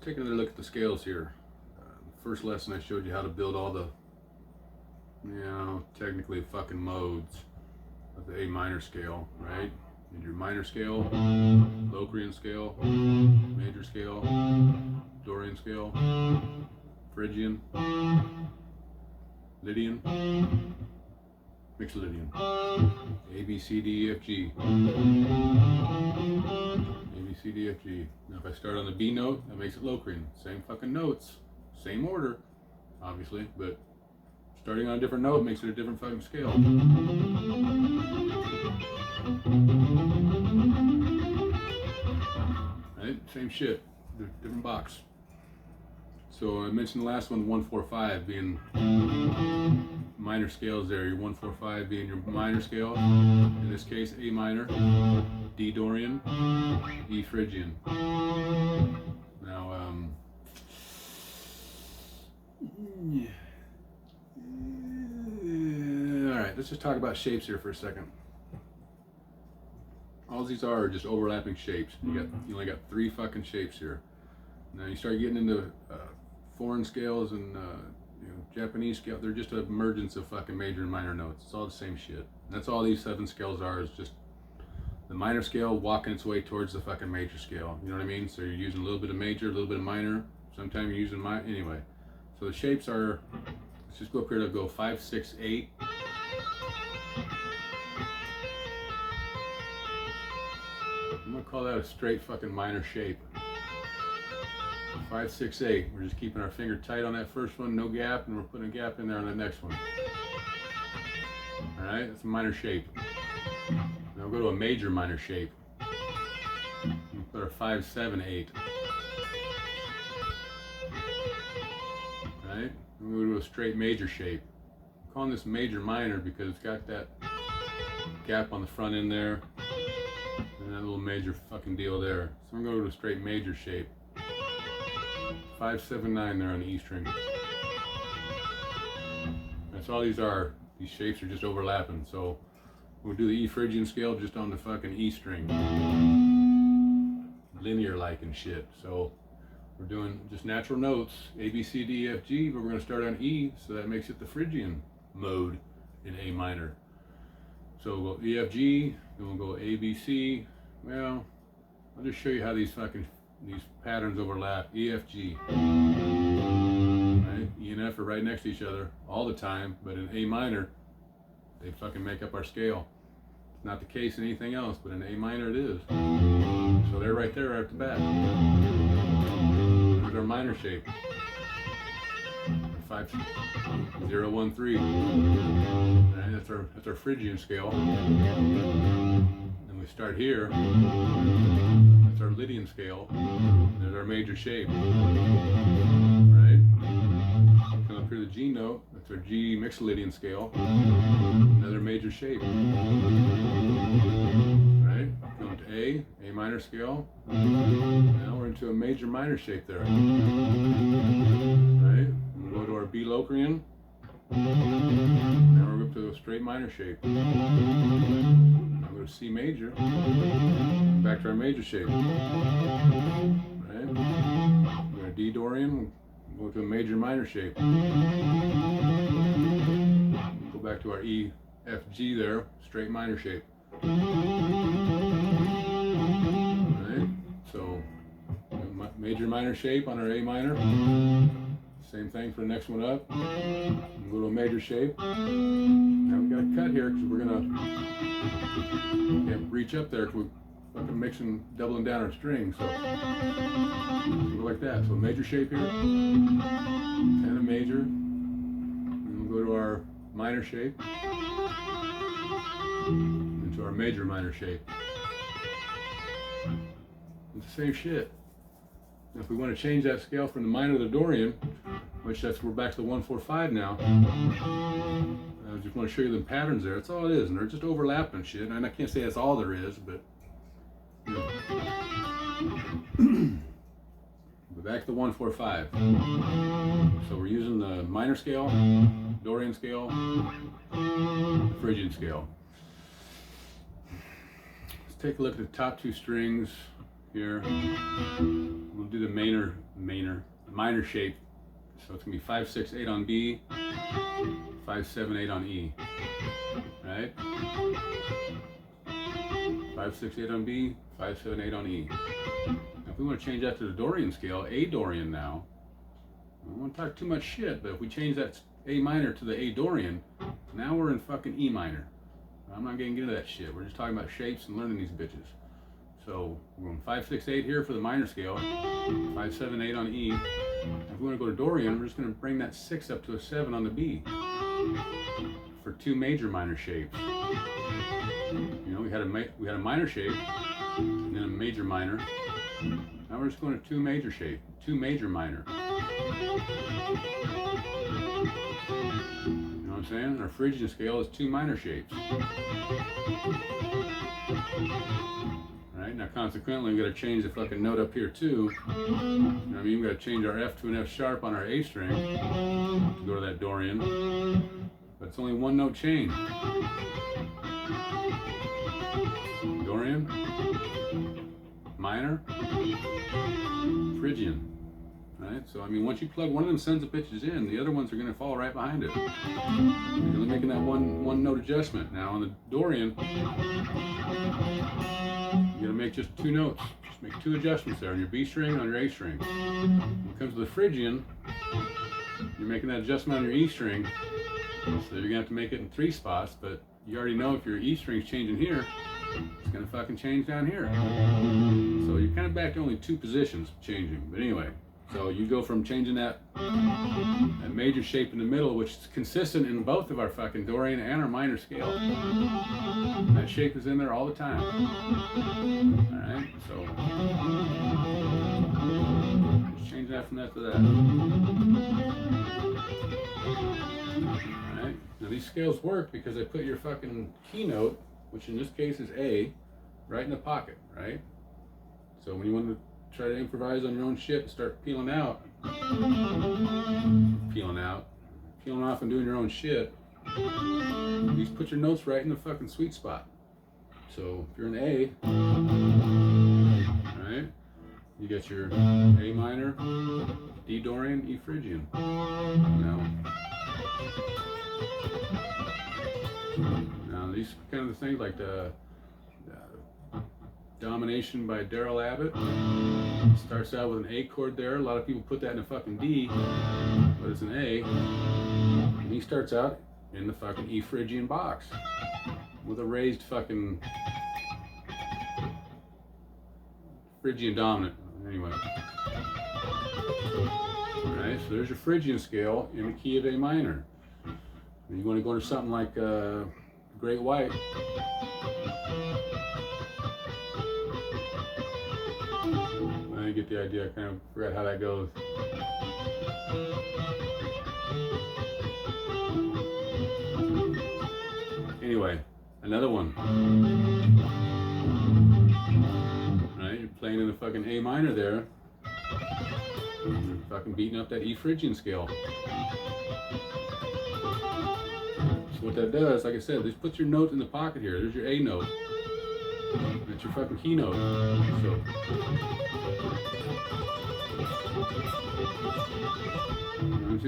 take another look at the scales here. First lesson I showed you how to build all the, technically fucking modes of the A minor scale, right? And your minor scale, Locrian scale, major scale, Dorian scale, Phrygian, Lydian, mixed Lydian, A, B, C, D, E, F, G. A, B, C, D, F, G. Now if I start on the B note, that makes it Locrian. Same fucking notes, same order, obviously, but starting on a different note makes it a different fucking scale. Right? Same shit, different box. So I mentioned the last one, 145 being minor scales there. Your 145 being your minor scale. In this case, A minor, D Dorian, E Phrygian. Now, alright, let's just talk about shapes here for a second. All these are just overlapping shapes. You only got 3 fucking shapes here. Now you start getting into foreign scales and Japanese scale. They're just an emergence of fucking major and minor notes. It's all the same shit. And that's all these 7 scales are, is just the minor scale walking its way towards the fucking major scale. You know what I mean? So you're using a little bit of major, a little bit of minor. Sometimes you're using minor. Anyway, so the shapes are, let's just go up here to go 5, 6, 8. I'm gonna call that a straight fucking minor shape. 5, 6, 8. We're just keeping our finger tight on that first one, no gap, and we're putting a gap in there on the next one. Alright, that's a minor shape. Now we'll go to a major minor shape. We'll put our 5, 7, 8. Alright, we'll go to a straight major shape. I'm calling this major minor because it's got that gap on the front end there. And that little major fucking deal there. So I'm going to go to a straight major shape. 5, 7, 9 there on the E string. That's all these are. These shapes are just overlapping. So we'll do the E Phrygian scale just on the fucking E string. Linear like and shit. So we're doing just natural notes. A, B, C, D, E, F, G, but we're going to start on E, so that makes it the Phrygian mode in A minor. So we'll go E, F, G, then we'll go A, B, C. Well, I'll just show you how these patterns overlap. E, F, G. Right? E and F are right next to each other all the time, but in A minor, they fucking make up our scale. It's not the case in anything else, but in A minor it is. So they're right there right at the back. There's our minor shape. 5, 0, 1, 3. Right, that's our Phrygian scale. And we start here. That's our Lydian scale. There's our major shape. Right? Come up here to the G note. That's our G mixed Lydian scale. Another major shape. Right? Going to A minor scale. Now we're into a major minor shape there. Right? We'll go to our B Locrian. Now we're up to a straight minor shape. Now go to C major. Back to our major shape. Right? We're going to D Dorian. We'll go to a major minor shape. Go back to our E, F, G there. Straight minor shape. Right? So major minor shape on our A minor. Same thing for the next one up. We'll go to a major shape. Now we got a cut here because we're can't reach up there because we're fucking mixing, doubling down our string. So go like that. So major shape here, and a major. And we'll go to our minor shape, into our major minor shape. It's the same shit. Now if we want to change that scale from the minor to the Dorian, which we're back to the 145 now. I just want to show you the patterns there. That's all it is, and they're just overlapping shit. And I can't say that's all there is, but you know. But back to the 145. So we're using the minor scale, Dorian scale, the Phrygian scale. Let's take a look at the top 2 strings here. We'll do the minor shape. So it's gonna be 5, 6, 8 on B, 5, 7, 8 on E, right? 5, 6, 8 on B, 5, 7, 8 on E. Now if we want to change that to the Dorian scale, A Dorian now, I don't want to talk too much shit, but if we change that A minor to the A Dorian, now we're in fucking E minor. I'm not getting into that shit. We're just talking about shapes and learning these bitches. So we're going 5, 6, 8 here for the minor scale, 5, 7, 8 on E. If we want to go to Dorian, we're just going to bring that 6 up to a 7 on the B for 2 major minor shapes. You know, we had a minor shape and then a major minor. Now we're just going to 2 major shape, 2 major minor. You know what I'm saying? Our Phrygian scale is 2 minor shapes. Right, now consequently we got to change the fucking note up here too. You know what I mean? We got to change our F to an F sharp on our A string to go to that Dorian. But it's only 1 note change. Dorian, minor, Phrygian. Right? So I mean, once you plug one of them sons of bitches in, the other ones are going to fall right behind it. You're only making that one note adjustment. Now on the Dorian, you're going to make just 2 notes. Just make 2 adjustments there on your B string and on your A string. When it comes to the Phrygian, you're making that adjustment on your E string. So you're going to have to make it in 3 spots, but you already know if your E string's changing here, it's going to fucking change down here. So you're kind of back to only 2 positions changing. But anyway, so you go from changing that major shape in the middle, which is consistent in both of our fucking Dorian and our minor scale. That shape is in there all the time. Alright, so just change that from that to that. Alright, now these scales work because I put your fucking keynote, which in this case is A, right in the pocket, right? So when you want to try to improvise on your own shit and start peeling off and doing your own shit, you just put your notes right in the fucking sweet spot. So if you're an A, right, you get your A minor, D Dorian, E Phrygian. Now these kind of things like the Domination by Daryl Abbott starts out with an A chord there. A lot of people put that in a fucking D, but it's an A. And he starts out in the fucking E Phrygian box with a raised fucking Phrygian dominant. Anyway. Alright, so there's your Phrygian scale in the key of A minor. And you want to go to something like Great White. I get the idea. I kind of forgot how that goes. Anyway, another one. Right, you're playing in the fucking A minor there. You're fucking beating up that E Phrygian scale. So what that does, like I said, just put your note in the pocket here. There's your A note. That's your fucking keynote. So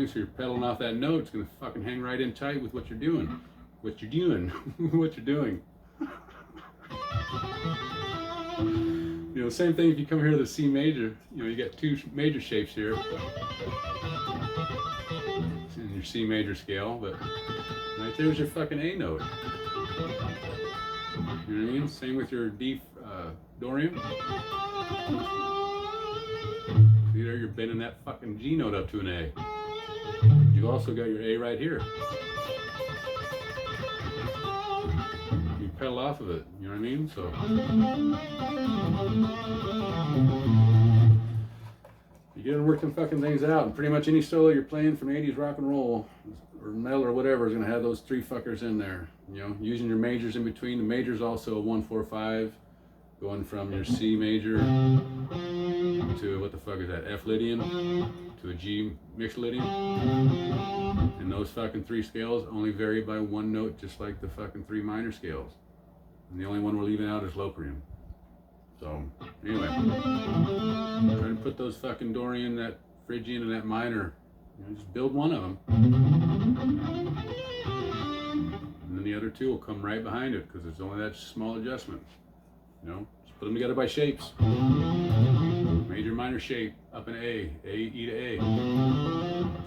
so you're pedaling off that note, it's gonna fucking hang right in tight with what you're doing. What you're doing. What you're doing. You know, same thing if you come here to the C major, you know, you got 2 major shapes here. It's in your C major scale, but right there's your fucking A note. You know what I mean? Same with your D Dorian. See there, you're bending that fucking G note up to an A. You also got your A right here. You pedal off of it, you know what I mean? So you get to work them fucking things out, and pretty much any solo you're playing from 80s rock and roll or metal or whatever is gonna have those 3 fuckers in there. You know, using your majors in between. The major's also a 1-4-5, going from your C major to what the fuck is that? F Lydian to a G mixed Lydian. And those fucking 3 scales only vary by 1 note, just like the fucking 3 minor scales. And the only one we're leaving out is Locrian. So anyway, try to put those fucking Dorian, that Phrygian, and that minor. You know, just build one of them, and then the other two will come right behind it because there's only that small adjustment. You know, just put them together by shapes. Major, minor shape up in A, E to A, to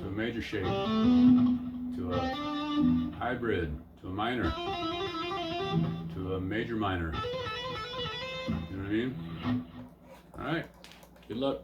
a major shape, to a hybrid, to a minor, to a major minor. You know what I mean? All right. Good luck.